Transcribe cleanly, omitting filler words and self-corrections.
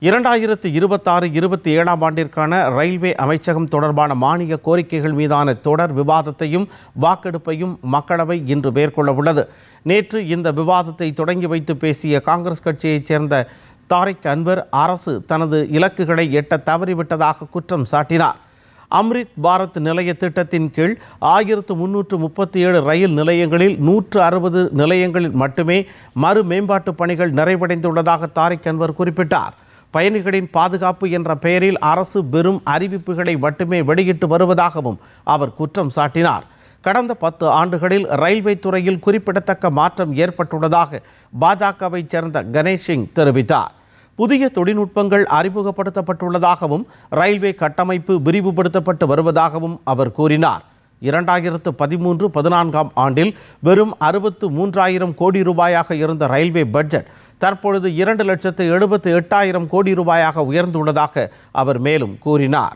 2026-27 ஆண்டிற்கான ரயில்வே அமைச்சகம் தொடர்பான மானிய கோரிக்கைகள் மீதான தொடர் விவாதத்தையும் வாக்கெடுப்பையும் மக்களவை இன்று மேற்கொள்ள உள்ளது. நேற்று இந்த விவாதத்தை தொடங்கி வைத்து பேசிய காங்கிரஸ் கட்சியைச் சேர்ந்த தாரிக் அன்வர் அரசு தனது இலக்குகளை எட்ட தவறிவிட்டதாக குற்றம் சாட்டினார். அம்ரித் பாரத் நிலைய திட்டத்தின் கீழ் 1337 ரயில் நிலையங்களில் 160 நிலையங்களில் மட்டுமே மறு மேம்பாட்டு பணிகள் நிறைவடைந்துள்ளதாக தாரிக் அன்வர் குறிப்பிட்டார். பயணிகளின் பாதுகாப்பு என்ற பெயரில் அரசு வெறும் அறிவிப்புகளை மட்டுமே வெளியிட்டு வருவதாகவும் அவர் குற்றம் சாட்டினார். கடந்த 10 ஆண்டுகளில் ரயில்வே துறையில் குறிப்பிடத்தக்க மாற்றம் ஏற்பட்டுள்ளதாக பாஜகவைச் சேர்ந்த கணேஷ் சிங் தெரிவித்தார். புதிய தொழில்நுட்பங்கள் அறிமுகப்படுத்தப்பட்டுள்ளதாகவும் ரயில்வே கட்டமைப்பு விரிவுபடுத்தப்பட்டு வருவதாகவும் அவர் கூறினார். 2013-14 ஆண்டில் வெறும் 63,000 கோடி ரூபாயாக இருந்த ரயில்வே பட்ஜெட் தற்பொழுது 2,78,000 கோடி ரூபாயாக உயர்ந்துள்ளதாக அவர் மேலும் கூறினார்.